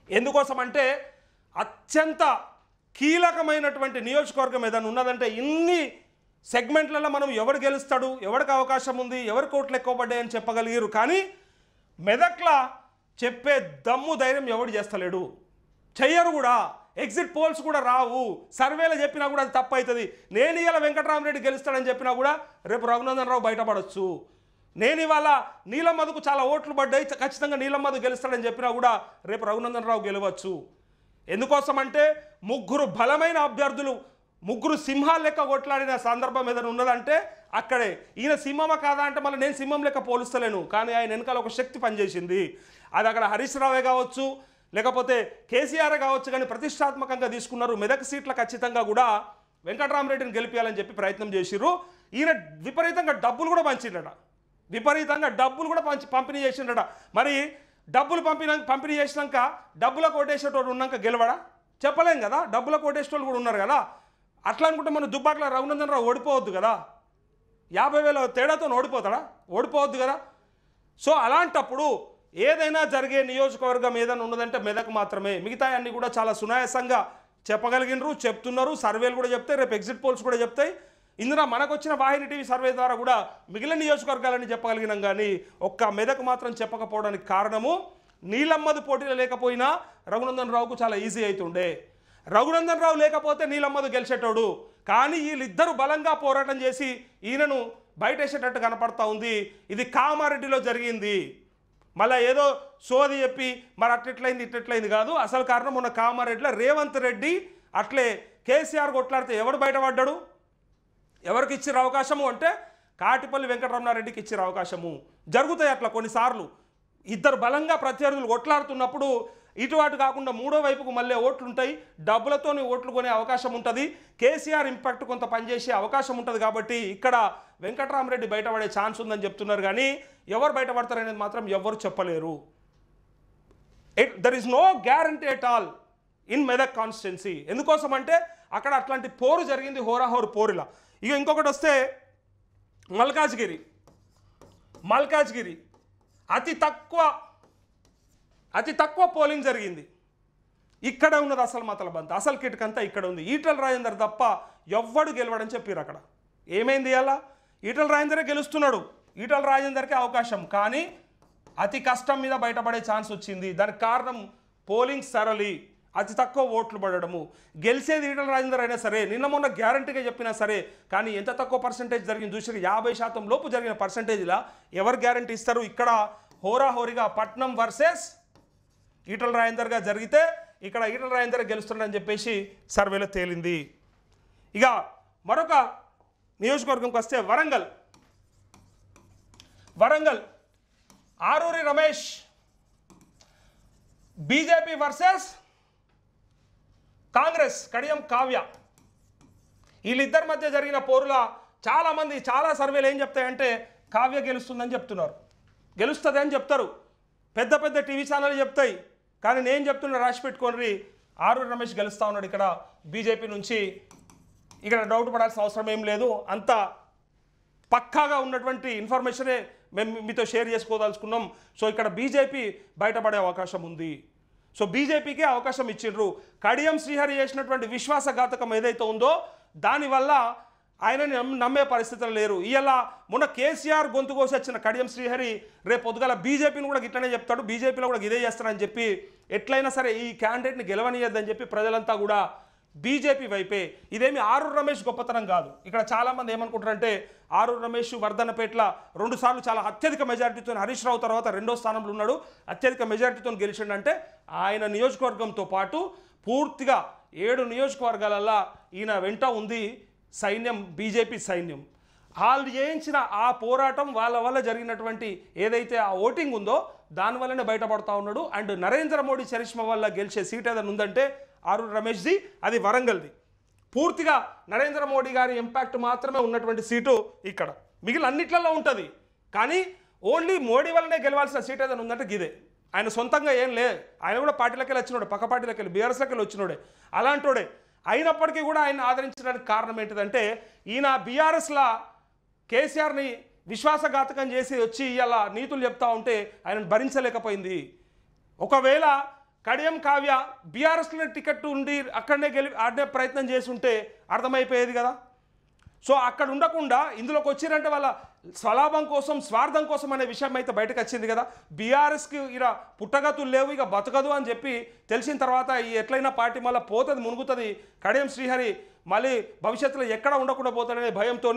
ఎందుకోసం అంటే అత్యంత కీలకమైనటువంటి నియోజకవర్గం ఏదైనా ఉన్నదంటే ఇన్ని సెగ్మెంట్లలో మనం ఎవరు గెలుస్తాడు, ఎవరికి అవకాశం ఉంది, ఎవరికి ఓట్లు ఎక్కువ పడ్డాయని చెప్పగలిగారు. కానీ మెదక్లా చెప్పే దమ్ము ధైర్యం ఎవడు చేస్తలేడు, చెయ్యరు కూడా. ఎగ్జిట్ పోల్స్ కూడా రావు, సర్వేలో చెప్పినా కూడా అది తప్పు అవుతుంది. నేను ఇవాళ వెంకట్రామరెడ్డి గెలుస్తాడని చెప్పినా కూడా రేపు రఘునందన్ రావు బయటపడవచ్చు. నేను ఇవాళ నీలం మధుకు చాలా ఓట్లు పడ్డాయి, ఖచ్చితంగా నీలం మధు గెలుస్తాడని చెప్పినా కూడా రేపు రఘునందన్ రావు గెలవచ్చు. ఎందుకోసం అంటే ముగ్గురు బలమైన అభ్యర్థులు, ముగ్గురు సింహాలు లెక్క కొట్లాడిన సందర్భం ఏదైనా ఉన్నదంటే అక్కడే. ఈయన సింహమా కాదా అంటే మళ్ళీ నేను సింహం లెక్క పోలుస్తలేను, కానీ ఆయన వెనకాల ఒక శక్తి పనిచేసింది. అది అక్కడ హరీష్ రావే కావచ్చు లేకపోతే కేసీఆర్ కావచ్చు, కానీ ప్రతిష్టాత్మకంగా తీసుకున్నారు. మెదక్ సీట్ల ఖచ్చితంగా కూడా వెంకట్రామరెడ్డిని గెలిపించాలని చెప్పి ప్రయత్నం చేసిర్రు. ఈయన విపరీతంగా డబ్బులు కూడా పంపిణీ చేసిండట. మరి డబ్బులు పంపిణీ చేసినాక డబ్బులకు ఓటేసేటోడు ఉన్నాక గెలవడా? చెప్పలేం కదా. డబ్బులకు ఓటేసేటోళ్ళు కూడా ఉన్నారు కదా. అట్లా అనుకుంటే మన దుబ్బాకలో రఘునందన్ రావు ఓడిపోవద్దు కదా, 50,000 తేడాతో ఓడిపోవద్దు కదా. సో అలాంటప్పుడు ఏదైనా జరిగే నియోజకవర్గం ఏదైనా ఉన్నదంటే మెదక్ మాత్రమే. మిగతా అన్నీ కూడా చాలా సునాయాసంగా చెప్పగలిగినరు, చెప్తున్నారు. సర్వేలు కూడా చెప్తాయి, రేపు ఎగ్జిట్ పోల్స్ కూడా చెప్తాయి. ఇందులో మనకు వచ్చిన వాహిని టీవీ సర్వే ద్వారా కూడా మిగిలిన నియోజకవర్గాలని చెప్పగలిగినాం. కానీ ఒక్క మెదక్ మాత్రం చెప్పకపోవడానికి కారణము నీలం మధు పోటీలో లేకపోయినా రఘునందన్ రావుకు చాలా ఈజీ అవుతుండే. రఘునందన్ రావు లేకపోతే నీలమ్మధు గెలిచేటోడు. కానీ వీళ్ళిద్దరూ బలంగా పోరాటం చేసి ఈయనను బయటేసేటట్టు కనపడతా ఉంది. ఇది కామారెడ్డిలో జరిగింది. మళ్ళీ ఏదో సోది చెప్పి మరి అట్లెట్లయింది ఇట్లెట్లయింది కాదు. అసలు కారణం ఉన్న కామారెడ్డిలో రేవంత్ రెడ్డి అట్లే కేసీఆర్ కొట్లాడితే ఎవడు బయటపడ్డాడు? ఎవరికి ఇచ్చిన అవకాశము అంటే కాటిపల్లి వెంకటరమణారెడ్డికి ఇచ్చిన అవకాశము. జరుగుతాయి అట్లా కొన్నిసార్లు. ఇద్దరు బలంగా ప్రత్యర్థులు కొట్లాడుతున్నప్పుడు ఇటువాటు కాకుండా మూడో వైపుకు మళ్ళీ ఓట్లు ఉంటాయి. డబ్బులతోని ఓట్లు కొనే అవకాశం ఉంటుంది. కేసీఆర్ ఇంపాక్ట్ కొంత పనిచేసే అవకాశం ఉంటుంది. కాబట్టి ఇక్కడ వెంకటరామరెడ్డి బయటపడే ఛాన్స్ ఉందని చెప్తున్నారు. కానీ ఎవరు బయటపడతారనేది మాత్రం ఎవరు చెప్పలేరు. There is no guarantee at all in Medak constituency. ఎందుకోసం అంటే అక్కడ అట్లాంటి పోరు జరిగింది, హోరాహోరు పోరులా. ఇక ఇంకొకటి వస్తే మల్కాజ్గిరి అతి తక్కువ పోలింగ్ జరిగింది. ఇక్కడ ఉన్నది అసలు మతలబంత, అసలు కిటకంతా ఇక్కడ ఉంది. ఈటల రాజేందర్ తప్ప ఎవ్వడు గెలవడని చెప్పారు. అక్కడ ఏమైంది? అలా ఈటల రాజేందరే గెలుస్తున్నాడు. ఈటల రాజేందర్కే అవకాశం, కానీ అతి కష్టం మీద బయటపడే ఛాన్స్ వచ్చింది. దానికి కారణం పోలింగ్ సరళి, అతి తక్కువ ఓట్లు పడడము. గెలిచేది ఈటల రాజేందర్ అయినా సరే, నిన్న మొన్న గ్యారంటీగా చెప్పినా సరే, కానీ ఎంత తక్కువ పర్సంటేజ్ జరిగింది చూసి 50% లోపు జరిగిన పర్సంటేజ్లా ఎవరు గ్యారంటీ ఇస్తారు? ఇక్కడ హోరాహోరీగా పట్నం వర్సెస్ ఈటల రాజేందర్గా జరిగితే ఇక్కడ ఈటల రాజేందర్ గెలుస్తున్నాడని చెప్పేసి సర్వేలో తేలింది. ఇక మరొక నియోజకవర్గంకి వస్తే వరంగల్ ఆరూరి రమేష్ బీజేపీ వర్సెస్ కాంగ్రెస్ కడియం కావ్య. వీళ్ళిద్దరి మధ్య జరిగిన పోరుల చాలామంది చాలా సర్వేలు ఏం చెప్తాయంటే కావ్య గెలుస్తుందని చెప్తున్నారు. గెలుస్తుంది అని చెప్తారు, పెద్ద పెద్ద టీవీ ఛానల్ చెప్తాయి. కానీ నేను చెప్తున్నా, రాసి పెట్టుకోండి, ఆరూరి రమేష్ గెలుస్తూ ఉన్నాడు ఇక్కడ బీజేపీ నుంచి. ఇక్కడ డౌట్ పడాల్సిన అవసరం ఏం లేదు. అంత పక్కాగా ఉన్నటువంటి ఇన్ఫర్మేషనే మేము మీతో షేర్ చేసుకోదలుచుకున్నాం. సో ఇక్కడ బీజేపీ బయటపడే అవకాశం ఉంది. సో బీజేపీకే అవకాశం ఇచ్చిండ్రు. కడియం శ్రీహరి చేసినటువంటి విశ్వాసఘాతకం ఏదైతే ఉందో దానివల్ల ఆయనని నమ్మే పరిస్థితులు లేరు. ఇలా మొన్న కేసీఆర్ గొంతు కోసి వచ్చిన కడియం శ్రీహరి రేపు పొద్దుగాల బీజేపీని కూడా ఇట్లనే చెప్తాడు, బీజేపీలో కూడా ఇదే చేస్తారని చెప్పి ఎట్లయినా సరే ఈ క్యాండిడేట్ని గెలవనియద్దని చెప్పి ప్రజలంతా కూడా బీజేపీ వైపే. ఇదేమి ఆరూరి రమేష్ గొప్పతనం కాదు. ఇక్కడ చాలామంది ఏమనుకుంటారంటే ఆరూరి రమేష్ వర్ధన్నపేటలో 2 సార్లు చాలా అత్యధిక మెజారిటీతో, హరీష్ రావు తర్వాత 2వ స్థానంలో ఉన్నాడు, అత్యధిక మెజారిటీతో గెలిచిండంటే ఆయన నియోజకవర్గంతో పాటు పూర్తిగా 7 నియోజకవర్గాలలో ఈయన వెంట ఉంది సైన్యం, బీజేపీ సైన్యం. వాళ్ళు చేయించిన ఆ పోరాటం వాళ్ళ వల్ల జరిగినటువంటి ఏదైతే ఆ ఓటింగ్ ఉందో దానివల్లనే బయటపడతా ఉన్నాడు. అండ్ నరేంద్ర మోడీ చరిష్మా వల్ల గెలిచే సీట్ ఏదైనా ఉందంటే ఆరూరి రమేష్ది, అది వరంగల్ది. పూర్తిగా నరేంద్ర మోడీ గారి ఇంపాక్ట్ మాత్రమే ఉన్నటువంటి సీటు ఇక్కడ. మిగిలిన అన్నిట్లలో ఉంటుంది, కానీ ఓన్లీ మోడీ వల్లనే గెలవాల్సిన సీట్ ఏదైనా ఉందంటే గిదే. ఆయన సొంతంగా ఏం లే, ఆయన కూడా పార్టీలకి వెళ్ళి వచ్చినోడే, పక్క పార్టీలకి వెళ్ళి బీఆర్ఎస్లోకి వెళ్ళి వచ్చినోడే, అలాంటోడే. అయినప్పటికీ కూడా ఆయన ఆదరించడానికి కారణం ఏంటిదంటే ఈయన బీఆర్ఎస్లా కేసీఆర్ని విశ్వాసఘాతకం చేసి వచ్చి ఇలా నీతులు చెప్తా ఉంటే ఆయనను భరించలేకపోయింది. ఒకవేళ కడియం కావ్య బీఆర్ఎస్లో టికెట్ ఉండి అక్కడనే ఆడే ప్రయత్నం చేసి ఉంటే అర్థమైపోయేది కదా. సో అక్కడ ఉండకుండా ఇందులోకి వచ్చిరంటే వాళ్ళ స్వలాభం కోసం, స్వార్థం కోసం అనే విషయం అయితే బయటకు వచ్చింది కదా. బీఆర్ఎస్కి ఇక పుట్టగతులు లేవు, ఇక బతకదు అని చెప్పి తెలిసిన తర్వాత ఈ ఎట్లయినా పార్టీ మళ్ళీ పోతుంది, మునుగుతుంది. కడియం శ్రీహరి మళ్ళీ భవిష్యత్తులో ఎక్కడ ఉండకుండా పోతాడనే భయంతో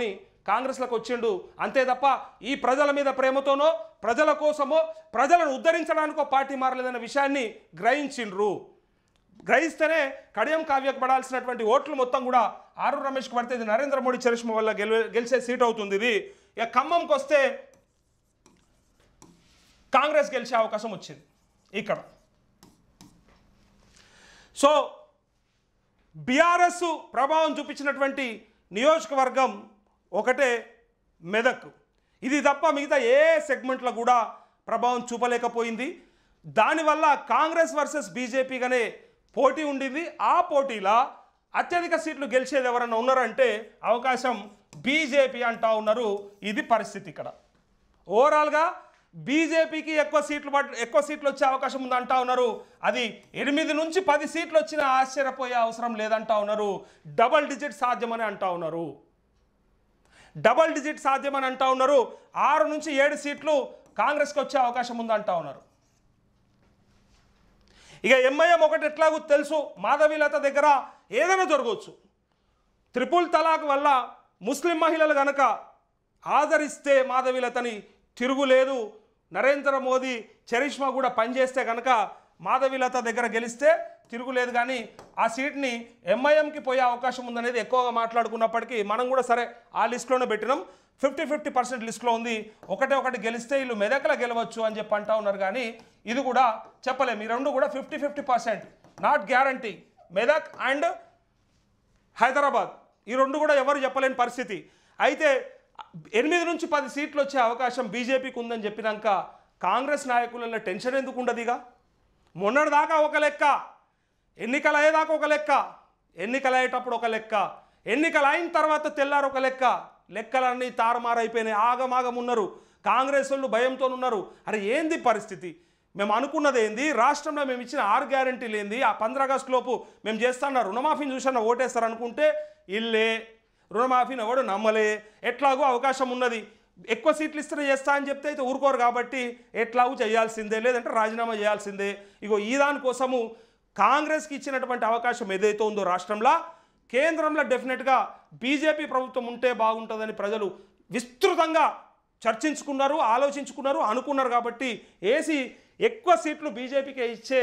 కాంగ్రెస్లోకి వచ్చిండు. అంతే తప్ప ఈ ప్రజల మీద ప్రేమతోనో, ప్రజల కోసమో, ప్రజలను ఉద్ధరించడానికో పార్టీ మారలేదనే విషయాన్ని గ్రహించిండ్రు. గ్రహిస్తేనే కడియం కావ్యకు పడాల్సినటువంటి ఓట్లు మొత్తం కూడా ఆరూరి రమేష్కి పడితే ఇది నరేంద్ర మోడీ చరిష్మా వల్ల గెలిచే సీట్ అవుతుంది. ఇది ఇక ఖమ్మంకి వస్తే కాంగ్రెస్ గెలిచే అవకాశం వచ్చింది ఇక్కడ. సో బీఆర్ఎస్ ప్రభావం చూపించినటువంటి నియోజకవర్గం ఒకటే మెదక్. ఇది తప్ప మిగతా ఏ సెగ్మెంట్లో కూడా ప్రభావం చూపలేకపోయింది. దానివల్ల కాంగ్రెస్ వర్సెస్ బీజేపీగానే పోటీ ఉండింది. ఆ పోటీలో అత్యధిక సీట్లు గెలిచేది ఎవరన్నా ఉన్నారంటే అవకాశం బీజేపీ అంటా ఉన్నారు. ఇది పరిస్థితి ఇక్కడ. ఓవరాల్గా బీజేపీకి ఎక్కువ సీట్లు వచ్చే అవకాశం ఉందంటా ఉన్నారు. అది 8 నుంచి 10 సీట్లు వచ్చినా ఆశ్చర్యపోయే అవసరం లేదంటా ఉన్నారు. డబల్ డిజిట్ సాధ్యమని అంటా ఉన్నారు. 6 నుంచి 7 సీట్లు కాంగ్రెస్కి వచ్చే అవకాశం ఉందంటా ఉన్నారు. ఇక ఎంఐఎం ఒకటి ఎట్లాగో తెలుసు, మాధవీలత దగ్గర ఏదైనా జరగవచ్చు. త్రిపుల్ తలాక్ వల్ల ముస్లిం మహిళలు గనక ఆదరిస్తే మాధవీలతని తిరుగులేదు. నరేంద్ర మోదీ చరిష్మా కూడా పనిచేస్తే కనుక మాధవీలత దగ్గర గెలిస్తే తిరుగులేదు. కానీ ఆ సీట్ని ఎంఐఎంకి పోయే అవకాశం ఉందనేది ఎక్కువగా మాట్లాడుకున్నప్పటికీ మనం కూడా సరే ఆ లిస్టులోనే పెట్టినాం. 50-50% లిస్టులో ఉంది. ఒకటి గెలిస్తే వీళ్ళు మెదక్లో గెలవచ్చు అని చెప్పి అంటా ఉన్నారు. కానీ ఇది కూడా చెప్పలేము. ఈ రెండు కూడా 50-50%, not guarantee. Medak and Hyderabad ఈ రెండు కూడా ఎవరు చెప్పలేని పరిస్థితి. అయితే 8 నుంచి 10 సీట్లు వచ్చే అవకాశం బీజేపీకి ఉందని చెప్పినాక కాంగ్రెస్ నాయకులలో టెన్షన్ ఎందుకు ఉండదుగా? మొన్నటిదాకా ఒక లెక్క, ఎన్నికలు అయ్యేదాకా ఒక లెక్క, ఎన్నికలు అయ్యేటప్పుడు ఒక లెక్క, ఎన్నికలు అయిన తర్వాత తెల్లారు ఒక లెక్క. లెక్కలన్నీ తారుమారైపోయినాయి. ఆగమాగం ఉన్నారు. కాంగ్రెస్ వాళ్ళు భయంతో ఉన్నారు. అరే ఏంది పరిస్థితి? మేము అనుకున్నది ఏంది? రాష్ట్రంలో మేము ఇచ్చిన 6 గ్యారెంటీలు ఏంది? ఆ 15 ఆగస్టు లోపు మేము చేస్తాన్న రుణమాఫీని చూసన్న ఓటేస్తారు అనుకుంటే ఇల్లే రుణమాఫీని ఎవడు నమ్మలే. ఎట్లాగో అవకాశం ఉన్నది, ఎక్కువ సీట్లు ఇస్తేనే చేస్తా అని చెప్తే అయితే ఊరుకోరు. కాబట్టి ఎట్లాగూ చేయాల్సిందే, లేదంటే రాజీనామా చేయాల్సిందే. ఇగో ఈ దానికోసము కాంగ్రెస్కి ఇచ్చినటువంటి అవకాశం ఏదైతే ఉందో రాష్ట్రంలో, కేంద్రంలో డెఫినెట్గా బీజేపీ ప్రభుత్వం ఉంటే బాగుంటుందని ప్రజలు విస్తృతంగా చర్చించుకున్నారు, ఆలోచించుకున్నారు, అనుకున్నారు. కాబట్టి ఏసీ ఎక్కువ సీట్లు బీజేపీకి ఇచ్చే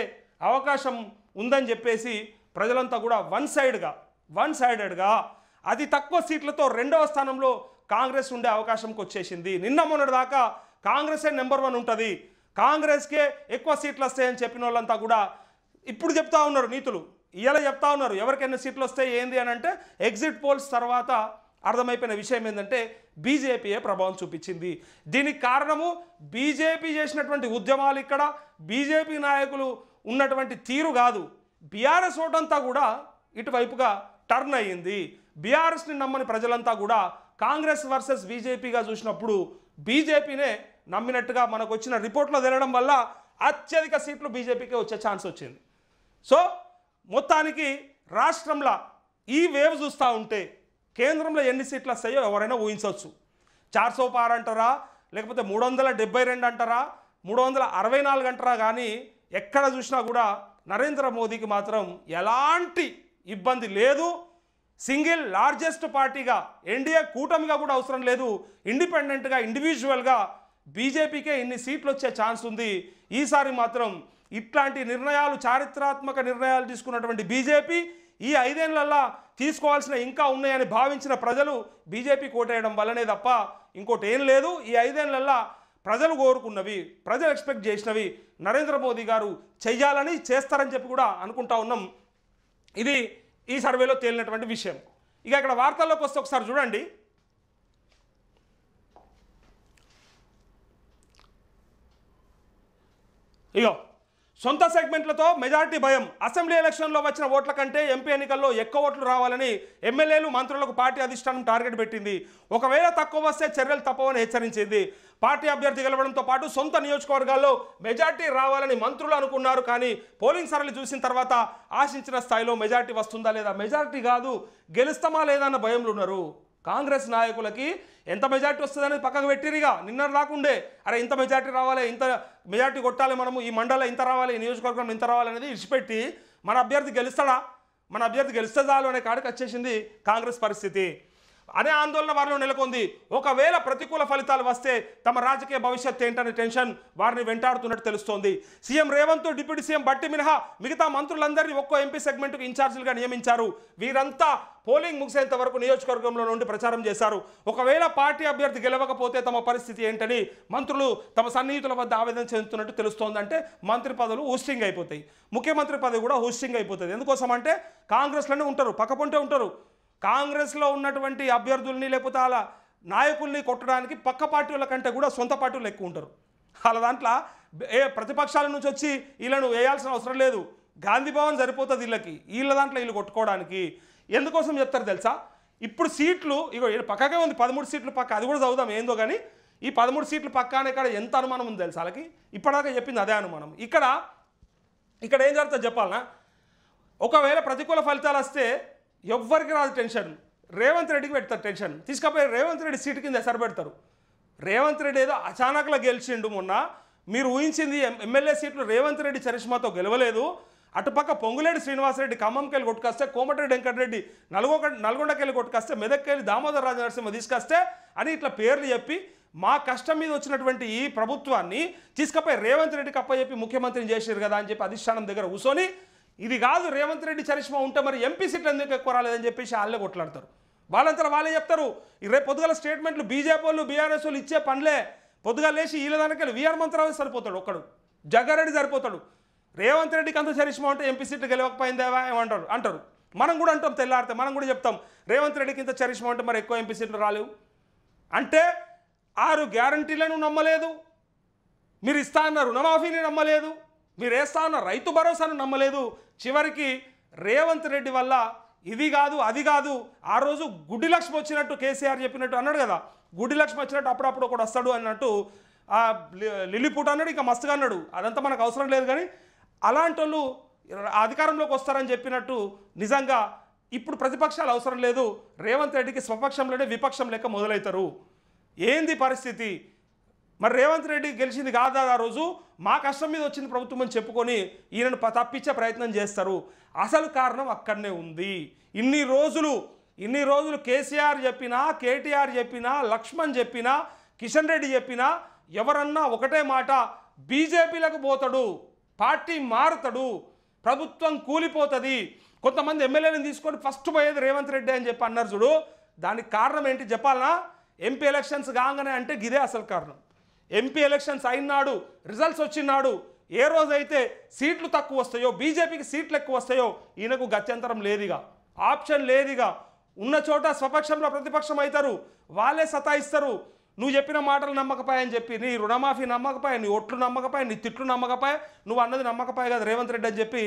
అవకాశం ఉందని చెప్పేసి ప్రజలంతా కూడా వన్ సైడెడ్గా అతి తక్కువ సీట్లతో 2వ స్థానంలో కాంగ్రెస్ ఉండే అవకాశంకి వచ్చేసింది. నిన్న మొన్నటి దాకా కాంగ్రెసే నెంబర్ 1 ఉంటుంది, కాంగ్రెస్కే ఎక్కువ సీట్లు వస్తాయని చెప్పిన వాళ్ళంతా కూడా ఇప్పుడు చెప్తా ఉన్నారు నీతులు. ఇలా చెప్తా ఉన్నారు ఎవరికి ఎన్ని సీట్లు వస్తాయి ఏంది అని అంటే ఎగ్జిట్ పోల్స్ తర్వాత అర్థమైపోయిన విషయం ఏంటంటే బీజేపీయే ప్రభావం చూపించింది. దీనికి కారణము బీజేపీ చేసినటువంటి ఉద్యమాలు, ఇక్కడ బీజేపీ నాయకులు ఉన్నటువంటి తీరు కాదు. బీఆర్ఎస్ ఓటంతా కూడా ఇటువైపుగా టర్న్ అయ్యింది. బీఆర్ఎస్ని నమ్మని ప్రజలంతా కూడా కాంగ్రెస్ వర్సెస్ బీజేపీగా చూసినప్పుడు బీజేపీనే నమ్మినట్టుగా మనకు వచ్చిన రిపోర్ట్లో తెలియడం వల్ల అత్యధిక సీట్లు బీజేపీకే వచ్చే ఛాన్స్ వచ్చింది. సో మొత్తానికి రాష్ట్రంలో ఈ వేవ్ చూస్తూ ఉంటే కేంద్రంలో ఎన్ని సీట్లు వస్తాయో ఎవరైనా ఊహించవచ్చు. 400 పార్ అంటారా, లేకపోతే 372 అంటారా, 364 అంటారా, కానీ ఎక్కడ చూసినా కూడా నరేంద్ర మోదీకి మాత్రం ఎలాంటి ఇబ్బంది లేదు. సింగిల్ లార్జెస్ట్ పార్టీగా ఎన్డీఏ కూటమిగా కూడా అవసరం లేదు. ఇండిపెండెంట్గా ఇండివిజువల్గా బీజేపీకే ఇన్ని సీట్లు వచ్చే ఛాన్స్ ఉంది. ఈసారి మాత్రం ఇట్లాంటి నిర్ణయాలు, చారిత్రాత్మక నిర్ణయాలు తీసుకున్నటువంటి బీజేపీ ఈ 5 ఏళ్లలో తీసుకోవాల్సిన ఇంకా ఉన్నాయని భావించిన ప్రజలు బీజేపీ కోటేయడం వల్లనే తప్ప ఇంకోటి ఏం లేదు. ఈ 5 ఏళ్లలో ప్రజలు కోరుకున్నవి, ప్రజలు ఎక్స్పెక్ట్ చేసినవి నరేంద్ర మోదీ గారు చెయ్యాలని, చేస్తారని చెప్పి కూడా అనుకుంటా ఉన్నాం. ఇది ఈ సర్వేలో తేలినటువంటి విషయం. ఇక ఇక్కడ వార్తల్లోకి వస్తే ఒకసారి చూడండి. ఇగో సొంత సెగ్మెంట్లతో మెజారిటీ భయం. అసెంబ్లీ ఎలక్షన్లో వచ్చిన ఓట్ల కంటే ఎంపీ ఎన్నికల్లో ఎక్కువ ఓట్లు రావాలని ఎమ్మెల్యేలు, మంత్రులకు పార్టీ అధిష్టానం టార్గెట్ పెట్టింది. ఒకవేళ తక్కువ వస్తే చర్యలు తప్పవని హెచ్చరించింది. పార్టీ అభ్యర్థి గెలవడంతో పాటు సొంత నియోజకవర్గాల్లో మెజారిటీ రావాలని మంత్రులు అనుకున్నారు. కానీ పోలింగ్ సరళి చూసిన తర్వాత ఆశించిన స్థాయిలో మెజారిటీ వస్తుందా లేదా, మెజారిటీ కాదు గెలుస్తామా లేదా అన్న భయంలో ఉన్నారు. కాంగ్రెస్ నాయకులకి ఎంత మెజారిటీ వస్తుంది అనేది పక్కకు పెట్టిరిగా. నిన్న రాకుండే అరే ఇంత మెజారిటీ రావాలి, ఇంత మెజారిటీ కొట్టాలి, మనము ఈ మండలం ఇంత రావాలి, ఈ నియోజకవర్గం ఇంత రావాలి అనేది ఇచ్చిపెట్టి మన అభ్యర్థి గెలుస్తాడా, మన అభ్యర్థి గెలిస్తే చాలు అనే కాడికి వచ్చేసింది కాంగ్రెస్ పరిస్థితి. అనే ఆందోళన వారిలో నెలకొంది. ఒకవేళ ప్రతికూల ఫలితాలు వస్తే తమ రాజకీయ భవిష్యత్ ఏంటనే టెన్షన్ వారిని వెంటాడుతున్నట్టు తెలుస్తోంది. సీఎం రేవంత్, డిప్యూటీ సీఎం బట్టి మినహా మిగతా మంత్రులందరినీ ఒక్కో ఎంపీ సెగ్మెంట్కు ఇన్ఛార్జీలుగా నియమించారు. వీరంతా పోలింగ్ ముగిసేంత వరకు నియోజకవర్గంలో నుండి ప్రచారం చేశారు. ఒకవేళ పార్టీ అభ్యర్థి గెలవకపోతే తమ పరిస్థితి ఏంటని మంత్రులు తమ సన్నిహితుల వద్ద ఆవేదన చెందుతున్నట్టు తెలుస్తోంది. అంటే మంత్రి పదవులు హోస్టింగ్ అయిపోతాయి, ముఖ్యమంత్రి పదవి కూడా హోస్టింగ్ అయిపోతుంది. ఎందుకోసం అంటే కాంగ్రెస్లోనే ఉంటారు, పక్కపొంటే ఉంటారు. కాంగ్రెస్లో ఉన్నటువంటి అభ్యర్థుల్ని లేకపోతే అలా నాయకుల్ని కొట్టడానికి పక్క పార్టీల కంటే కూడా సొంత పార్టీలు ఎక్కువ ఉంటారు. అలా దాంట్లో ప్రతిపక్షాల నుంచి వచ్చి వీళ్ళను వేయాల్సిన అవసరం లేదు. గాంధీ భవన్ సరిపోతుంది వీళ్ళకి, వీళ్ళ దాంట్లో వీళ్ళు కొట్టుకోవడానికి. ఎందుకోసం చెప్తారు తెలుసా? ఇప్పుడు సీట్లు ఇగో పక్కకే ఉంది, 13 సీట్లు పక్క, అది కూడా చదువుదాం ఏందో. కానీ ఈ 13 సీట్లు పక్క అనే ఇక్కడ ఎంత అనుమానం ఉంది తెలుసా వాళ్ళకి? ఇప్పటిదాకా చెప్పింది అదే అనుమానం. ఇక్కడ ఏం జరుగుతుందో చెప్పాలనా? ఒకవేళ ప్రతికూల ఫలితాలు వస్తే ఎవ్వరికి రాదు టెన్షన్, రేవంత్ రెడ్డికి పెడతారు టెన్షన్. తీసుకపోయి రేవంత్ రెడ్డి సీటు కింద ఎసరు పెడతారు. రేవంత్ రెడ్డి ఏదో అచానక్లా గెలిచిండు మొన్న, మీరు ఊహించింది ఎమ్మెల్యే సీట్లు రేవంత్ రెడ్డి చరిష్మాతో గెలవలేదు, అటుపక్క పొంగులేటి శ్రీనివాసరెడ్డి ఖమ్మంకి వెళ్ళి కొట్టుకొస్తే, కోమటిరెడ్డి వెంకటరెడ్డి నల్గొండకి వెళ్ళి కొట్టుకొస్తే, మెదక్కి వెళ్ళి దామోదర రాజ నరసింహ తీసుకొస్తే అని ఇట్లా పేర్లు చెప్పి మా కష్టం మీద వచ్చినటువంటి ఈ ప్రభుత్వాన్ని తీసుకపోయి రేవంత్ రెడ్డికి అప్పచెప్పి ముఖ్యమంత్రిని చేశారు కదా అని చెప్పి అధిష్టానం దగ్గర కూర్చొని ఇది కాదు రేవంత్ రెడ్డి చరిష్మా ఉంటే మరి ఎంపీ సీట్లు ఎందుకు ఎక్కువ రాలేదని చెప్పేసి వాళ్ళే కొట్లాడతారు. వాళ్ళంతా వాళ్ళే చెప్తారు. రేపు పొద్దుగల స్టేట్మెంట్లు బీజేపీ వాళ్ళు బీఆర్ఎస్ వాళ్ళు ఇచ్చే పనులే. పొద్దుగా లేచి వీళ్ళ దానికి వీఆర్ మంత్రాలు సరిపోతాడు, ఒక్కడు జగ్గారెడ్డి సరిపోతాడు. రేవంత్ రెడ్డికి అంత చరిష్మా ఉంటే ఎంపీ సీట్లు గెలవకపోయిందేవా అంటారు. మనం కూడా అంటాం, తెల్లారితే మనం కూడా చెప్తాం రేవంత్ రెడ్డికి ఇంత చరిష్మా ఉంటే మరి ఎక్కువ ఎంపీ సీట్లు రాలేవు అంటే 6 గ్యారంటీలను నమ్మలేదు, మీరు ఇస్తా అన్న రుణమాఫీని నమ్మలేదు, మీరు వేస్తా అన్న రైతు భరోసాను నమ్మలేదు. చివరికి రేవంత్ రెడ్డి వల్ల ఇది కాదు అది కాదు. ఆ రోజు గుడ్డి లక్ష్మి వచ్చినట్టు కేసీఆర్ చెప్పినట్టు అన్నాడు కదా, గుడ్డి లక్ష్మి వచ్చినట్టు అప్పుడప్పుడు ఒకడు వస్తాడు అన్నట్టు లిల్లీపూట అన్నాడు, ఇంకా మస్తుగా అన్నాడు. అదంతా మనకు అవసరం లేదు. కానీ అలాంటి వాళ్ళు అధికారంలోకి వస్తారని చెప్పినట్టు నిజంగా ఇప్పుడు ప్రతిపక్షాలు అవసరం లేదు. రేవంత్ రెడ్డికి స్వపక్షంలోనే విపక్షం లెక్క మొదలవుతారు. ఏంది పరిస్థితి? మరి రేవంత్ రెడ్డి గెలిచింది కాదా ఆ రోజు, మా కష్టం మీద వచ్చింది ప్రభుత్వం అని చెప్పుకొని ఈయనను తప్పించే ప్రయత్నం చేస్తారు. అసలు కారణం అక్కడనే ఉంది. ఇన్ని రోజులు కేసీఆర్ చెప్పినా, కేటీఆర్ చెప్పినా, లక్ష్మణ్ చెప్పినా, కిషన్ రెడ్డి చెప్పినా ఎవరన్నా ఒకటే మాట, బీజేపీలకు పోతాడు, పార్టీ మారుతాడు, ప్రభుత్వం కూలిపోతుంది, కొంతమంది ఎమ్మెల్యేలను తీసుకొని ఫస్ట్ పోయేది రేవంత్ రెడ్డి అని చెప్పి అన్నారు చూడు. దానికి కారణం ఏంటి చెప్పాలనా? ఎంపీ ఎలక్షన్స్ కాగానే అంటే గిదే అసలు కారణం. ఎంపీ ఎలక్షన్స్ అయినాడు, రిజల్ట్స్ వచ్చినాడు, ఏ రోజైతే సీట్లు తక్కువ వస్తాయో, బీజేపీకి సీట్లు ఎక్కువ వస్తాయో ఈయనకు గత్యంతరం లేదిగా, ఆప్షన్ లేదిగా. ఉన్న చోట స్వపక్షంలో ప్రతిపక్షం అవుతారు, వాళ్ళే సతాయిస్తారు. నువ్వు చెప్పిన మాటలు నమ్మకపాయని చెప్పి, నీ రుణమాఫీ నమ్మకపాయ, నీ ఒట్లు నమ్మకపాయ, నీ తిట్లు నమ్మకపాయ, నువ్వు అన్నది నమ్మకపాయ కదా రేవంత్ రెడ్డి అని చెప్పి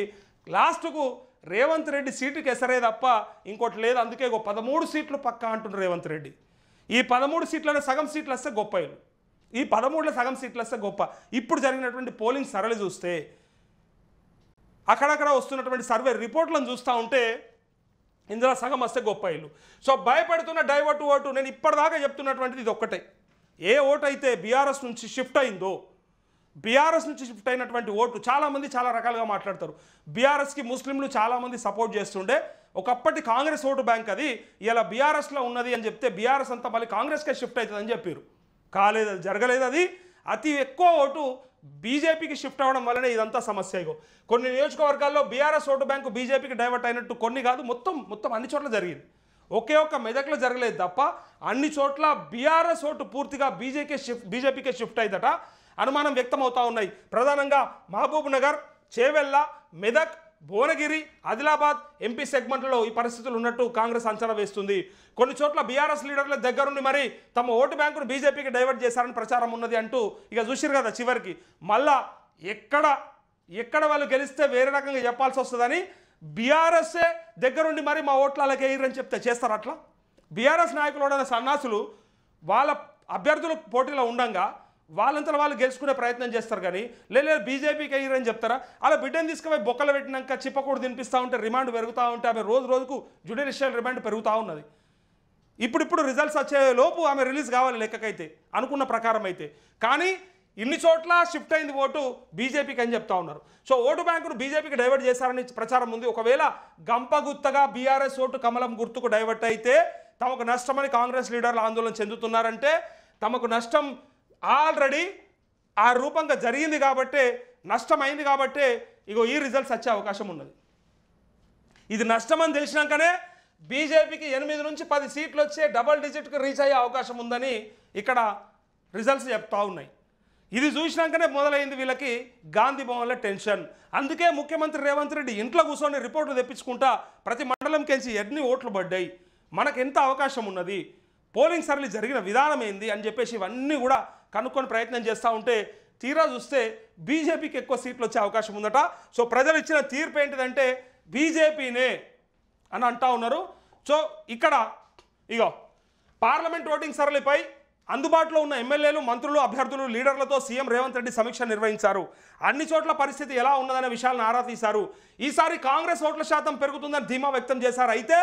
లాస్ట్కు రేవంత్ రెడ్డి సీటుకి ఎసరే తప్ప ఇంకోటి లేదు. అందుకే 13 సీట్లు పక్కా అంటున్నారు రేవంత్ రెడ్డి. ఈ 13 సీట్లలో సగం సీట్లు వస్తే గొప్ప, ఈ 13లో సగం సీట్లు వస్తే గొప్ప. ఇప్పుడు జరిగినటువంటి పోలింగ్ సరళి చూస్తే, అక్కడక్కడ వస్తున్నటువంటి సర్వే రిపోర్ట్లను చూస్తూ ఉంటే ఇందులో సగం వస్తే గొప్ప. సో భయపడుతున్న డైవర్ట్ ఓటు నేను ఇప్పటిదాకా చెప్తున్నటువంటిది ఇది ఒక్కటే. ఏ ఓటు అయితే బీఆర్ఎస్ నుంచి షిఫ్ట్ అయిందో, బీఆర్ఎస్ నుంచి షిఫ్ట్ అయినటువంటి ఓటు చాలామంది చాలా రకాలుగా మాట్లాడతారు. బీఆర్ఎస్కి ముస్లింలు చాలామంది సపోర్ట్ చేస్తుండే, ఒకప్పటి కాంగ్రెస్ ఓటు బ్యాంక్ అది ఇలా బీఆర్ఎస్లో ఉన్నది అని చెప్తే బీఆర్ఎస్ అంతా మళ్ళీ కాంగ్రెస్కే షిఫ్ట్ అవుతుందని చెప్పారు. కాలేదు, అది జరగలేదు. అది అతి ఎక్కువ ఓటు బీజేపీకి షిఫ్ట్ అవ్వడం వల్లనే ఇదంతా సమస్య. కొన్ని నియోజకవర్గాల్లో బీఆర్ఎస్ ఓటు బ్యాంకు బీజేపీకి డైవర్ట్ అయినట్టు కొన్ని కాదు, మొత్తం అన్ని చోట్ల జరిగింది. ఒకే ఒక్క మెదక్లో జరగలేదు తప్ప అన్ని చోట్ల బీఆర్ఎస్ ఓటు పూర్తిగా బీజేపీకే షిఫ్ట్ అయిందట అనుమానం వ్యక్తం అవుతూ ఉన్నాయి. ప్రధానంగా మహబూబ్ నగర్, చేవెళ్ళ, మెదక్, భువనగిరి, ఆదిలాబాద్ ఎంపీ సెగ్మెంట్లో ఈ పరిస్థితులు ఉన్నట్టు కాంగ్రెస్ అంచనా వేస్తుంది. కొన్ని చోట్ల బీఆర్ఎస్ లీడర్ల దగ్గరుండి మరి తమ ఓటు బ్యాంకును బీజేపీకి డైవర్ట్ చేశారని ప్రచారం ఉన్నది అంటూ ఇక చూసిరు కదా. చివరికి మళ్ళా ఎక్కడ వాళ్ళు గెలిస్తే వేరే రకంగా చెప్పాల్సి వస్తుందని బీఆర్ఎస్ఏ దగ్గరుండి మరి మా ఓట్లకి వేయరని చెప్తే చేస్తారు. అట్లా బీఆర్ఎస్ నాయకులు సన్నాసులు వాళ్ళ అభ్యర్థులు పోటీలో ఉండగా వాళ్ళంతా వాళ్ళు గెలుచుకునే ప్రయత్నం చేస్తారు. కానీ లేదు బీజేపీకి అయ్యారని చెప్తారా? అలా బిడ్డను తీసుకుపోయి బొక్కలు పెట్టినాక చిప్పకూడు తినిపిస్తూ ఉంటే రిమాండ్ పెరుగుతూ ఉంటే ఆమె రోజుకు జ్యుడిషియల్ రిమాండ్ పెరుగుతూ ఉన్నది. ఇప్పుడు రిజల్ట్స్ వచ్చే లోపు ఆమె రిలీజ్ కావాలి లెక్కకైతే అనుకున్న ప్రకారం అయితే. కానీ ఇన్ని చోట్ల షిఫ్ట్ అయింది ఓటు బీజేపీకి అని చెప్తా ఉన్నారు. సో ఓటు బ్యాంకును బీజేపీకి డైవర్ట్ చేశారని ప్రచారం ఉంది. ఒకవేళ గంపగుత్తగా బీఆర్ఎస్ ఓటు కమలం గుర్తుకు డైవర్ట్ అయితే తమకు నష్టమని కాంగ్రెస్ లీడర్లు ఆందోళన చెందుతున్నారంటే తమకు నష్టం ఆల్రెడీ ఆ రూపంగా జరిగింది కాబట్టే, నష్టమైంది కాబట్టే ఇగో ఈ రిజల్ట్స్ వచ్చే అవకాశం ఉన్నది. ఇది నష్టమని తెలిసినాకనే బీజేపీకి 8 నుంచి 10 సీట్లు వచ్చే డబల్ డిజిట్కి రీచ్ అయ్యే అవకాశం ఉందని ఇక్కడ రిజల్ట్స్ చెప్తా ఉన్నాయి. ఇది చూసినాకనే మొదలైంది వీళ్ళకి గాంధీ భవన్లో టెన్షన్. అందుకే ముఖ్యమంత్రి రేవంత్ రెడ్డి ఇంట్లో కూర్చొని రిపోర్ట్లు తెప్పించుకుంటా ప్రతి మండలంకి వెళ్ళి ఎన్ని ఓట్లు పడ్డాయి, మనకు ఎంత అవకాశం ఉన్నది, పోలింగ్ సరళి జరిగిన విధానం ఏంది అని చెప్పేసి ఇవన్నీ కూడా కనుక్కొని ప్రయత్నం చేస్తూ ఉంటే తీరా చూస్తే బీజేపీకి ఎక్కువ సీట్లు వచ్చే అవకాశం ఉందట. సో ప్రజలు ఇచ్చిన తీర్పు ఏంటిదంటే బీజేపీనే అని అంటా ఉన్నారు. సో ఇక్కడ ఇగో పార్లమెంట్ ఓటింగ్ సరళిపై అందుబాటులో ఉన్న ఎమ్మెల్యేలు, మంత్రులు, అభ్యర్థులు, లీడర్లతో సీఎం రేవంత్ రెడ్డి సమీక్ష నిర్వహించారు. అన్ని చోట్ల పరిస్థితి ఎలా ఉన్నదనే విషయాలను ఆరా తీశారు. ఈసారి కాంగ్రెస్ ఓట్ల శాతం పెరుగుతుందని ధీమా వ్యక్తం చేశారు. అయితే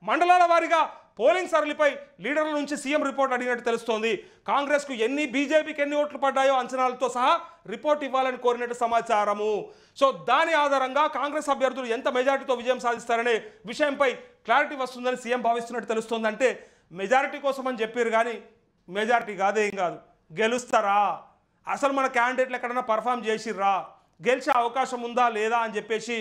మండలాల వారీగా పోలింగ్ సరళిపై లీడర్ల నుంచి సీఎం రిపోర్ట్ అడిగినట్టు తెలుస్తోంది. కాంగ్రెస్కు బీజేపీకి ఎన్ని ఓట్లు పడ్డాయో అంచనాలతో సహా రిపోర్ట్ ఇవ్వాలని కోరినట్టు సమాచారము. సో దాని ఆధారంగా కాంగ్రెస్ అభ్యర్థులు ఎంత మెజారిటీతో విజయం సాధిస్తారనే విషయంపై క్లారిటీ వస్తుందని సీఎం భావిస్తున్నట్టు తెలుస్తోంది. అంటే మెజారిటీ కోసం అని చెప్పారు కానీ మెజారిటీ కాదేం కాదు, గెలుస్తారా, అసలు మన క్యాండిడేట్లు ఎక్కడైనా పర్ఫామ్ చేసిర్రా, గెలిచే అవకాశం ఉందా లేదా అని చెప్పేసి